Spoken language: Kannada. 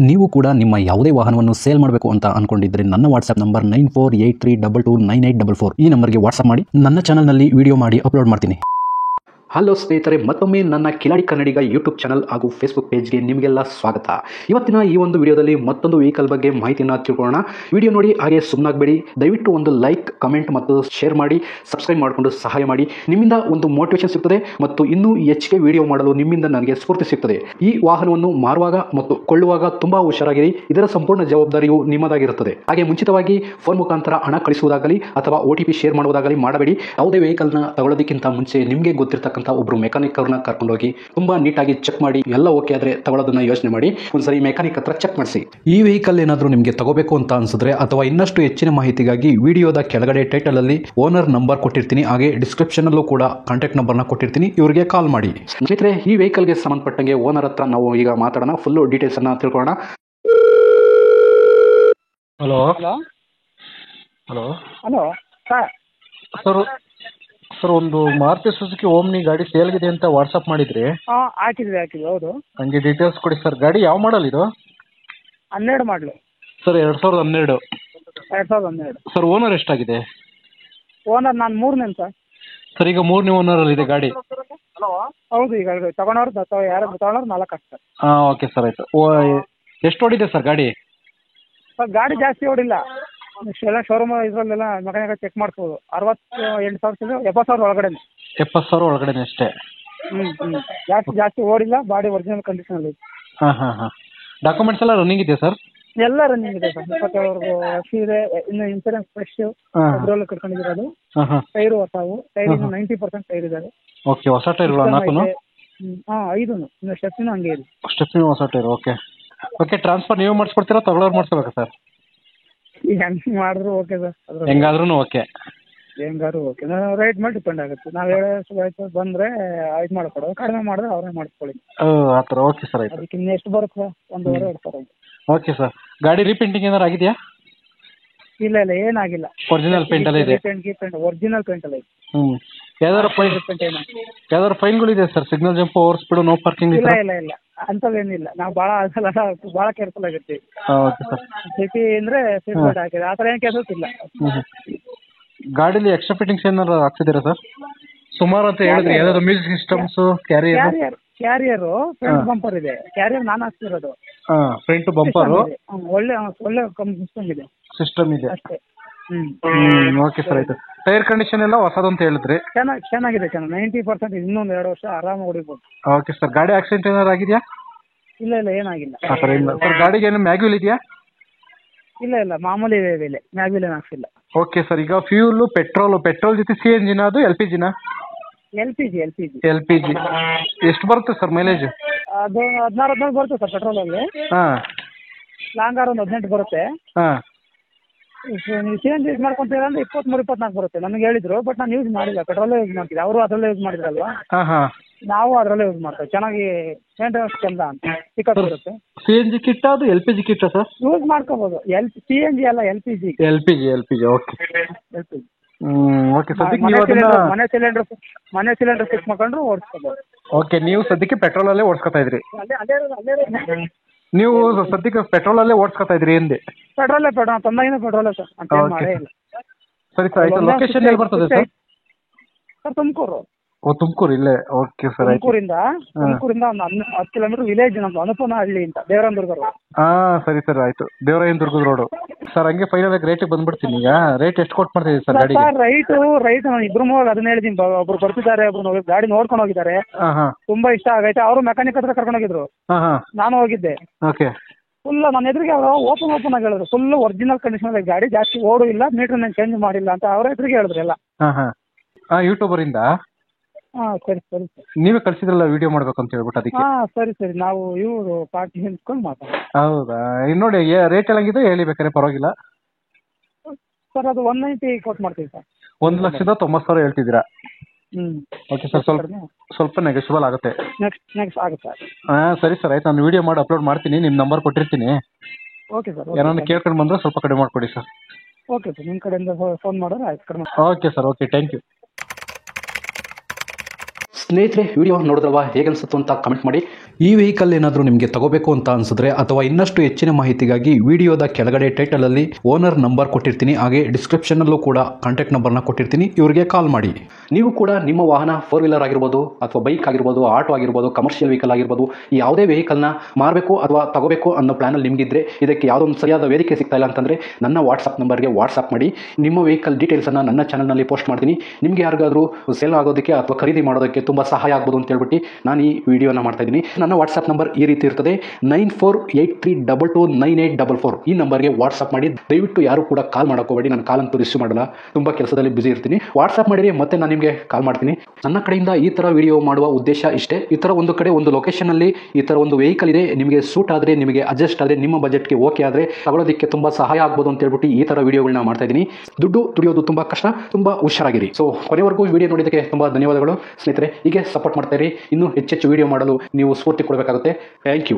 ನೀವು ಕೂಡ ನಿಮ್ಮ ಯಾವುದೇ ವಾಹನವನ್ನು ಸೇಲ್ ಮಾಡಬೇಕು ಅಂತ ಅನ್ಕೊಂಡಿದ್ರೆ ನನ್ನ ವಾಟ್ಸ್ಆಪ್ ನಂಬರ್ 9483229844 ಈ ನಂಬರ್ಗೆ ವಾಟ್ಸ್ಆಪ್ ಮಾಡಿ. ನನ್ನ ಚಾನಲ್ನಲ್ಲಿ ವಿಡಿಯೋ ಮಾಡಿ ಅಪ್ಲೋಡ್ ಮಾಡ್ತೀನಿ. ಹಲೋ ಸ್ನೇಹಿತರೆ, ಮತ್ತೊಮ್ಮೆ ನನ್ನ ಕಿಲಾಡಿ ಕನ್ನಡಿಗ ಯೂಟ್ಯೂಬ್ ಚಾನಲ್ ಹಾಗೂ ಫೇಸ್ಬುಕ್ ಪೇಜ್ಗೆ ನಿಮಗೆಲ್ಲ ಸ್ವಾಗತ. ಇವತ್ತಿನ ಈ ಒಂದು ವಿಡಿಯೋದಲ್ಲಿ ಮತ್ತೊಂದು ವೆಹಿಕಲ್ ಬಗ್ಗೆ ಮಾಹಿತಿಯನ್ನು ತಿಳ್ಕೊಳ್ಳೋಣ. ವಿಡಿಯೋ ನೋಡಿ ಹಾಗೆ ಸುಮ್ಮನಾಗಬೇಡಿ. ದಯವಿಟ್ಟು ಒಂದು ಲೈಕ್, ಕಮೆಂಟ್ ಮತ್ತು ಶೇರ್ ಮಾಡಿ, ಸಬ್ಸ್ಕ್ರೈಬ್ ಮಾಡಿಕೊಂಡು ಸಹಾಯ ಮಾಡಿ. ನಿಮ್ಮಿಂದ ಒಂದು ಮೋಟಿವೇಶನ್ ಸಿಗ್ತದೆ ಮತ್ತು ಇನ್ನೂ ಹೆಚ್ಚಿಗೆ ವಿಡಿಯೋ ಮಾಡಲು ನಿಮ್ಮಿಂದ ನನಗೆ ಸ್ಫೂರ್ತಿ ಸಿಗ್ತದೆ. ಈ ವಾಹನವನ್ನು ಮಾರುವಾಗ ಮತ್ತು ಕೊಳ್ಳುವಾಗ ತುಂಬಾ ಹುಷಾರಾಗಿರಿ. ಇದರ ಸಂಪೂರ್ಣ ಜವಾಬ್ದಾರಿಯು ನಿಮ್ಮದಾಗಿರುತ್ತದೆ. ಹಾಗೆ ಮುಂಚಿತವಾಗಿ ಫೋನ್ ಮುಖಾಂತರ ಹಣ ಕಳಿಸುವುದಾಗಲಿ ಅಥವಾ OTP ಶೇರ್ ಮಾಡುವುದಾಗಲಿ ಮಾಡಬೇಡಿ. ಯಾವುದೇ ವೆಹಿಕಲ್ನ ತಗೊಳ್ಳೋದಕ್ಕಿಂತ ಮುಂಚೆ ನಿಮಗೆ ಗೊತ್ತಿರತಕ್ಕಂಥ ಒಬ್ರು ಮೆಕ್ಯಾನಿಕ್ ಅವ್ರನ್ನ ಕರ್ಕೊಂಡೋಗಿ ತುಂಬಾ ನೀಟಾಗಿ ಚೆಕ್ ಮಾಡಿ, ಎಲ್ಲ ಓಕೆ ಆದ್ರೆ ತಗೊಳ್ಳೋದನ್ನ ಯೋಚನೆ ಮಾಡಿ. ಒಂದ್ಸರಿ ಮೆಕ್ಯಾನಿಕ್ ಹತ್ರ ಚೆಕ್ ಮಾಡಿಸಿ. ಈ ವೆಹಿಕಲ್ ಏನಾದರೂ ನಿಮಗೆ ತಗೋಬೇಕು ಅಂತ ಅನ್ಸಿದ್ರೆ ಅಥವಾ ಇನ್ನಷ್ಟು ಹೆಚ್ಚಿನ ಮಾಹಿತಿಗಾಗಿ ವಿಡಿಯೋದ ಕೆಳಗಡೆ ಟೈಟಲ್ ಅಲ್ಲಿ ಓನರ್ ನಂಬರ್ ಕೊಟ್ಟಿರ್ತೀನಿ, ಹಾಗೆ ಡಿಸ್ಕ್ರಿಪ್ಷನ್ ಅಲ್ಲೂ ಕೂಡ ಕಾಂಟ್ಯಾಕ್ಟ್ ನಂಬರ್ನ ಕೊಟ್ಟಿರ್ತೀನಿ, ಇವರಿಗೆ ಕಾಲ್ ಮಾಡಿ. ಸ್ನೇಹಿತರೆ, ಈ ವೆಹಿಕಲ್ಗೆ ಸಂಬಂಧಪಟ್ಟಂಗೆ ಓನರ್ ಹತ್ರ ನಾವು ಈಗ ಮಾತಾಡೋಣ. ಫುಲ್ ಡೀಟೇಲ್ಸ್ ಅನ್ನ ತಿಳ್ಕೊಳ್ಳೋಣ. Hello hello hello hello sir. Sir ಒಂದು ಮಾರುತಿ ಸುಜುಕಿ ಓಮ್ನಿ ಗಾಡಿ ಸೇಲ್ಗಿದೆ ಅಂತ ವಾಟ್ಸಪ್ ಮಾಡಿದ್ರಿ. ಹಾಂ, ಹಾಕಿದ್ವಿ ಹೌದು. ನನಗೆ ಡೀಟೇಲ್ಸ್ ಕೊಡಿ ಸರ್. ಗಾಡಿ ಯಾವ ಮಾಡಲ್ ಇದು? 12 ಮಾಡಲು ಸರ್. 2012. 2012. ಸರ್, ಓನರ್ ಎಷ್ಟಾಗಿದೆ? ಓನರ್ ನಾನು 3ನೇ ಸರ್. ಸರ್, ಈಗ 3ನೇ ಓನರಲ್ಲಿ ಇದೆ ಗಾಡಿ. ಹೌದು, ಈಗ ತಗೊಂಡವ್ರು ಯಾರು ತಗೊಂಡವ್ರು 4 ಆಗ್ತಾರೆ. ಹಾಂ, ಓಕೆ ಸರ್, ಆಯಿತು. ಎಷ್ಟು ಓಡಿದೆ ಸರ್ ಗಾಡಿ? ಸರ್ ಗಾಡಿ ಜಾಸ್ತಿ ಓಡಿಲ್ಲ. ಎಲ್ಲ ಶೋರೂಮ್ ಇದರಲ್ಲೆಲ್ಲ ಮೆಕ್ಯಾನಿಕ್ ಚೆಕ್ ಮಾಡಿಸ್ಬೋದು. 68,000 70,000 ಒಳಗಡೆ. 70,000 ಒಳಗಡೆ ಅಷ್ಟೇ? ಜಾಸ್ತಿ ಓಡಿಲ್ಲ. ಬಾಡಿ ಒರಿಜಿನಲ್ ಕಂಡೀಷನ್ ಇದೆ. ಹಾಂ. ಡಾಕ್ಯುಮೆಂಟ್ಸ್ ಎಲ್ಲ ರನ್ನಿಂಗ್ ಇದೆ ಸರ್? ಎಲ್ಲ ರನ್ನಿಂಗ್ ಇದೆ ಸರ್. 27 ವರ್ಷ ಇದೆ. ಇನ್ನು ಇನ್ಸೂರೆನ್ಸ್ ಫ್ರೆಶ್ ಅದರಲ್ಲೂ ಕಟ್ಕೊಂಡಿರೋದು. ಟೈರು ಹೊಸವು. ಟೈರ್ 90% ಟೈರ್ ಇದ್ದಾರೆ. ಓಕೆ, ಹೊಸ ಟೈರ್ಗಳು 4? ಹಾಂ, 5 ಇನ್ನು ಸ್ಟೆಪ್ಪಿನೂ ಹಂಗೆ ಇದೆ. ಸ್ಟೆಪ್ಪಿನೂ ಹೊಸ ಟೈರ್. ಓಕೆ. ಟ್ರಾನ್ಸ್ಫರ್ ನೀವೇ ಮಾಡಿಸ್ಕೊಡ್ತೀರಾ, ತಗೊಳ್ಳೋರು ಮಾಡಿಸ್ಬೇಕಾ ಸರ್? ಈಗ ಹೆಂಗೆ ಮಾಡಿದ್ರು ಓಕೆ ಸರ್. ಹೆಂಗಾದ್ರೂ ಓಕೆ. ಹೆಂಗಾದ್ರು ಓಕೆ. ರೇಟ್ ಮೇಲೆ ಡಿಪೆಂಡ್ ಆಗುತ್ತೆ. ನಾವು ಹೇಳೋ ಬಂದರೆ ಇದು ಮಾಡಿಕೊಡೋದು, ಕಡಿಮೆ ಮಾಡಿದ್ರೆ ಅವರೇ ಮಾಡಿಸ್ಕೊಳ್ಳಿ. ಆ ಥರ. ಓಕೆ ಸರ್, ಆಯಿತು. ಅದಕ್ಕೆ ಇನ್ನು ಎಷ್ಟು ಬರುತ್ತೆ ಸರ್? 1.5-2 ಸಾವಿರ. Okay sir. ಗಾಡಿ ರೀಪೇಂಟಿಂಗ್ ಏನಾರು ಆಗಿದೆಯಾ? ಇಲ್ಲ ಏನಾಗಿಲ್ಲ. ಒರಿಜಿನಲ್ ಪೇಂಟ್ ಎಲ್ಲ ಇದೆ? ಒರಿಜಿನಲ್ ಪೇಂಟ್ ಎಲ್ಲ ಇದೆ. ಯಾವ್ದಾರು ಫೈನ್ಗಳಿದೆ sir? Signal jump, over speed, no parking? ಇಲ್ಲ ಅಂಥದ್ದೇನಿಲ್ಲ. ನಾವು ಭಾಳ ಕೇರ್ಫುಲ್ ಆಗಿರ್ತೀವಿ. Okay sir. ಸಿಟಿ ಅಂದರೆ ಸೀಟ್ ಬೆಲ್ಟ್ ಹಾಕಿದೆ, ಆ ಥರ ಏನು ಕೇಸಸ್ ಇಲ್ಲ. ಗಾಡೀಲಿ ಎಕ್ಸ್ಟ್ರಾ ಫಿಟ್ಟಿಂಗ್ಸ್ ಏನಾರು ಹಾಕ್ಸಿದ್ದೀರಾ ಸರ್? ಸುಮಾರು ಅಂತ ಹೇಳಿದ್ರಿ. ಯಾವ್ದಾದ್ರು music systems, carrier, front bumper ಇದೆ. ಕ್ಯಾರಿಯರ್ ನಾನು ಹಾಕ್ತಿರೋದು. ಫ್ರಂಟ್ ಬಂಪರು ಒಳ್ಳೆ ಸಿಸ್ಟಮ್ ಇದೆ ಅಷ್ಟೇ. ಓಕೆ ಸರ್, ಆಯ್ತು. ಟೈರ್ ಕಂಡೀಷನ್ ಎಲ್ಲ ಹೊಸದು ಅಂತ ಹೇಳಿದ್ರಿ. ಚೆನ್ನಾಗಿದೆ. 90% ಇನ್ನೊಂದು 2 ವರ್ಷ ಆರಾಮಾಗಿ ಹೊಡಿಬೋದು. Okay sir. ಗಾಡಿ ಆಕ್ಸಿಡೆಂಟ್ ಏನಾರು ಆಗಿದೆಯಾ? ಇಲ್ಲ ಏನಾಗಿಲ್ಲ. ಆ ಥರ ಇಲ್ಲ ಸರ್. ಗಾಡಿಗೆ ಏನು ಮ್ಯಾಗ್ಯೂಲ್ ಇದೆಯಾ? ಇಲ್ಲ ಮಾಮೂಲಿ ಬೆಲೆ. ಮ್ಯಾಗ್ಯೂಲ್ ಏನು ಹಾಕ್ಸಿಲ್ಲ. Okay sir. ಈಗ ಫ್ಯೂಲು ಪೆಟ್ರೋಲ್ ಜೊತೆ CNG ಅದು LPG? LPG. ಎಷ್ಟು ಬರುತ್ತೆ ಸರ್ ಮೈಲೇಜ್? ಅದು 16 ಬರುತ್ತೆ ಸರ್ ಪೆಟ್ರೋಲಲ್ಲಿ. ಲಾಂಗರ್ ಒಂದು 18 ಬರುತ್ತೆ. ನೀವು CNG ಯೂಸ್ ಮಾಡ್ಕೊಂತೀರ ಅಂದ್ರೆ 23-24 ಬರುತ್ತೆ. ನನಗೆ ಹೇಳಿದ್ರು, ಬಟ್ ನಾನು ಯೂಸ್ ಮಾಡಿಲ್ಲ. ಪೆಟ್ರೋಲೇ ಯೂಸ್ ಮಾಡ್ತಿದ್ದೆ. ಅವರು ಅದರಲ್ಲೇ ಯೂಸ್ ಮಾಡಿದ್ರಲ್ವಾ, ನಾವು ಅದರಲ್ಲೇ ಯೂಸ್ ಮಾಡ್ತೇವೆ. ಚೆನ್ನಾಗಿ ಮೇಂಟೆನೆನ್ಸ್ ಚಂದ ಅಂತ ಪಿಕಪ್ ಇರುತ್ತೆ. CNG ಕಿಟ್ ಅದು LPG ಕಿಟ್ ಸರ್? ಯೂಸ್ ಮಾಡ್ಕೋಬಹುದು. CNG ಅಲ್ಲ, LPG. ಓಕೆ. ಓಕೆ. ಸದ್ಯಕ್ಕೆ ನೀವು ಮನೆ ಸಿಲಿಂಡರ್ ಫಿಕ್ಸ್ ಮಾಡ್ಕೊಂಡ್ರು ಓಡಿಸ್ಕೋಬಹುದು. ಓಕೆ. ನೀವು ಸದ್ಯಕ್ಕೆ ಪೆಟ್ರೋಲಲ್ಲೇ ಓಡಿಸ್ಕೊತಾ ಇದ್ರಿ? ನೀವು ಸದ್ಯಕ್ಕೆ ಪೆಟ್ರೋಲಲ್ಲೇ ಓಡಿಸ್ಕೊತಾ ಇದ್ರಿ ಎಂದೆ? ಪೆಟ್ರೋಲೇ ಪೆಟ್ರೋಲೇ ಸರ್. ಸರಿ ಸರ್, ಆಯ್ತು. ಲೊಕೇಶನ್ ಎಲ್ಲಿ ಬರ್ತದೆ ಸರ್? ತುಮಕೂರು. ತುಮಕೂರು ಇಲ್ಲೇ. ಓಕೆ ಸರ್, ಆಯ್ತು. ತುಮಕೂರಿಂದ ಒಂದು 10 ಕಿಲೋಮೀಟರ್ ವಿಲೇಜ್ ನಮ್ದು, ಅನುಪನಹಳ್ಳಿ ಅಂತ, ದೇವರಾಯನದುರ್ಗ ರೋಡ್. ಸರಿ ಸರ್, ಆಯ್ತು. ದೇವರಾಯನದುರ್ಗದ ರೋಡು ಸರ್. ಹಂಗೆ ಫೈನಲ್ ಆಗಿ ರೇಟಿಗೆ ಬಂದ್ಬಿಡ್ತೀನಿ. ಈಗ ರೇಟ್ ಎಷ್ಟು ಕೊಟ್ಟು ಮಾಡ್ತಿದ್ದೀವಿ ಸರ್ ಗಾಡಿ? ರೈಟ್ ನಾನು ಇಬ್ರು ಅದನ್ನ ಹೇಳಿದ್ದೀನಿ. ಒಬ್ರು ಬರ್ತಿದ್ದಾರೆ, ಒಬ್ರು ಗಾಡಿ ನೋಡ್ಕೊಂಡು ಹೋಗಿದ್ದಾರೆ. ತುಂಬಾ ಇಷ್ಟ ಆಗೈತೆ. ಅವರು ಮೆಕ್ಯಾನಿಕ್ ಹತ್ರ ಕರ್ಕೊಂಡು ಹೋಗಿದ್ರು, ನಾನು ಹೋಗಿದ್ದೆ. ಓಕೆ. ಫುಲ್ ನನ್ನ ಎದುರಿಗೆ ಅವರು ಓಪನ್ ಆಗಿ ಹೇಳಿದ್ರು. ಫುಲ್ ಒರಿಜಿನಲ್ ಕಂಡೀಷನ್ ಗಾಡಿ, ಜಾಸ್ತಿ ಓಡು ಇಲ್ಲ, ಮೀಟರ್ ನಾನು ಚೇಂಜ್ ಮಾಡಿಲ್ಲ ಅಂತ ಅವ್ರ ಎದುರಿಗೆ ಹೇಳಿದ್ರು ಎಲ್ಲ. ಯೂಟ್ಯೂಬರಿಂದ? ಸರಿ. ನೀವೇ ಕಳಿಸಿದ್ರಲ್ಲ ವಿಡಿಯೋ ಮಾಡ್ಬೇಕು ಅಂತ ಹೇಳ್ಬಿಟ್ಟು, ಅದಕ್ಕೆ. ಸರಿ. ನಾವು ಇವರು ಪಾರ್ಟಿ ನಿಂತ್ಕೊಂಡು ಮಾತಾಡೋಣ. ಹೌದಾ? ಇನ್ನು ನೋಡಿ, ರೇಟ್ ಎಲ್ಲಂಗಿದೆ ಹೇಳಿ, ಬೇಕಾದ್ರೆ ಪರವಾಗಿಲ್ಲ ಸರ್. ಅದು 190 ಕೊಟ್ಟು ಮಾಡ್ತೀವಿ ಸರ್. 1,90,000 ಹೇಳ್ತಿದ್ದೀರಾ? Okay sir. ಸ್ವಲ್ಪ ನೆಗೋಷಿಯಬಲ್ ಆಗುತ್ತೆ. ನೆಕ್ಸ್ಟ್ ಆಗುತ್ತೆ. ಸರಿ ಸರ್, ಆಯ್ತು. ನಾನು ವಿಡಿಯೋ ಮಾಡಿ ಅಪ್ಲೋಡ್ ಮಾಡ್ತೀನಿ. ನಿಮ್ಮ ನಂಬರ್ ಕೊಟ್ಟಿರ್ತೀನಿ. Okay sir. ಏನಾದ್ರು ಕೇಳ್ಕೊಂಡು ಬಂದರೆ ಸ್ವಲ್ಪ ಕಡಿಮೆ ಮಾಡಿಕೊಡಿ ಸರ್. Okay sir. ನಿಮ್ಮ ಕಡೆಯಿಂದ ಫೋನ್ ಮಾಡೋರು ಆಯ್ತು, ಕಡಿಮೆ. Okay sir. Okay, thank you. ಸ್ನೇಹಿತರೆ, ವಿಡಿಯೋ ನೋಡಿದ್ರಲ್ವಾ, ಹೇಗೆ ಅನಿಸುತ್ತೋ ಅಂತ ಕಮೆಂಟ್ ಮಾಡಿ. ಈ ವೆಹಿಕಲ್ ಏನಾದರೂ ನಿಮಗೆ ತಗೋಬೇಕು ಅಂತ ಅನಿಸಿದ್ರೆ ಅಥವಾ ಇನ್ನಷ್ಟು ಹೆಚ್ಚಿನ ಮಾಹಿತಿಗಾಗಿ ವಿಡಿಯೋದ ಕೆಳಗಡೆ ಟೈಟಲಲ್ಲಿ ಓನರ್ ನಂಬರ್ ಕೊಟ್ಟಿರ್ತೀನಿ, ಹಾಗೆ ಡಿಸ್ಕ್ರಿಪ್ಷನಲ್ಲೂ ಕೂಡ ಕಾಂಟ್ಯಾಕ್ಟ್ ನಂಬರ್ನ ಕೊಟ್ಟಿರ್ತೀನಿ, ಇವರಿಗೆ ಕಾಲ್ ಮಾಡಿ. ನೀವು ಕೂಡ ನಿಮ್ಮ ವಾಹನ 4 ವೀಲರ್ ಆಗಿರ್ಬೋದು ಅಥವಾ ಬೈಕ್ ಆಗಿರ್ಬೋದು, ಆಟೋ ಆಗಿರ್ಬೋದು, ಕಮರ್ಷಿಯಲ್ ವೆಹಿಕಲ್ ಆಗಿರ್ಬೋದು, ಯಾವುದೇ ವೆಹಿಕಲ್ನ ಮಾರಬೇಕು ಅಥವಾ ತಗೋಬೇಕು ಅನ್ನೋ ಪ್ಲಾನಲ್ಲಿ ನಿಮಗಿದ್ರೆ, ಇದಕ್ಕೆ ಯಾವುದೋ ಒಂದು ಸರಿಯಾದ ವೇದಿಕೆ ಸಿಗ್ತಾ ಇಲ್ಲ ಅಂತಂದರೆ ನನ್ನ ವಾಟ್ಸಪ್ ನಂಬರ್ಗೆ ವಾಟ್ಸಪ್ ಮಾಡಿ. ನಿಮ್ಮ ವೆಹಿಕಲ್ ಡೀಟೇಲ್ಸನ್ನು ನನ್ನ ಚಾನಲ್ನಲ್ಲಿ ಪೋಸ್ಟ್ ಮಾಡ್ತೀನಿ. ನಿಮಗೆ ಯಾರಿಗಾದರೂ ಸೇಲ್ ಆಗೋದಕ್ಕೆ ಅಥವಾ ಖರೀದಿ ಮಾಡೋದಕ್ಕೆ ತುಂಬ ಸಹಾಯ ಆಗ್ಬೋದು ಅಂತ ಹೇಳ್ಬಿಟ್ಟು ನಾನು ಈ ವಿಡಿಯೋನ ಮಾಡ್ತಾ ಇದ್ದೀನಿ. ನನ್ನ ವಾಟ್ಸಪ್ ನಂಬರ್ ಈ ರೀತಿ ಇರ್ತದೆ, 9483229844. ಈ ನಂಬರ್ಗೆ ವಾಟ್ಸಪ್ ಮಾಡಿ. ದಯವಿಟ್ಟು ಯಾರು ಕೂಡ ಕಾಲ್ ಮಾಡೋಕೋಬೇಡಿ, ನಾನು ಕಾಲ್ ಅಂತೂ ರಿಸೀವ್ ಮಾಡಲ್ಲ, ತುಂಬ ಕೆಲಸದಲ್ಲಿ ಬಿಸಿ ಇರ್ತೀನಿ. ವಾಟ್ಸಪ್ ಮಾಡಿರಿ, ಮತ್ತೆ ನಾನು ನಿಮಗೆ ಕಾಲ್ ಮಾಡ್ತೀನಿ. ನನ್ನ ಕಡೆಯಿಂದ ಈ ಥರ ವಿಡಿಯೋ ಮಾಡುವ ಉದ್ದೇಶ ಇಷ್ಟೇ. ಈ ಥರ ಒಂದು ಕಡೆ ಒಂದು ಲೊಕೇಶನಲ್ಲಿ ಈ ಥರ ಒಂದು ವೆಹಿಕಲ್ ಇದೆ, ನಿಮಗೆ ಸೂಟ್ ಆದರೆ, ನಿಮಗೆ ಅಡ್ಜಸ್ಟ್ ಆದರೆ, ನಿಮ್ಮ ಬಜೆಟ್ಗೆ ಓಕೆ ಆದರೆ ತಗೊಳ್ಳೋದಕ್ಕೆ ತುಂಬ ಸಹಾಯ ಆಗ್ಬೋದು ಅಂತ ಹೇಳ್ಬಿಟ್ಟು ಈ ಥರ ವಿಡಿಯೋಗಳನ್ನ ಮಾಡ್ತಾ ಇದ್ದೀನಿ. ದುಡ್ಡು ದುಡಿಯೋದು ತುಂಬ ಕಷ್ಟ, ತುಂಬ ಹುಷಾರಾಗಿರಿ. ಸೊ ಕೊನೆವರೆಗೂ ವಿಡಿಯೋ ನೋಡಿದ್ದಕ್ಕೆ ತುಂಬ ಧನ್ಯವಾದಗಳು ಸ್ನೇಹಿತರೆ. ಹೀಗೆ ಸಪೋರ್ಟ್ ಮಾಡ್ತಾ ಇರಿ. ಇನ್ನೂ ಹೆಚ್ಚೆಚ್ಚು ವಿಡಿಯೋ ಮಾಡಲು ನೀವು ಸ್ಫೂರ್ತಿ ಕೊಡಬೇಕಾಗುತ್ತೆ. Thank you.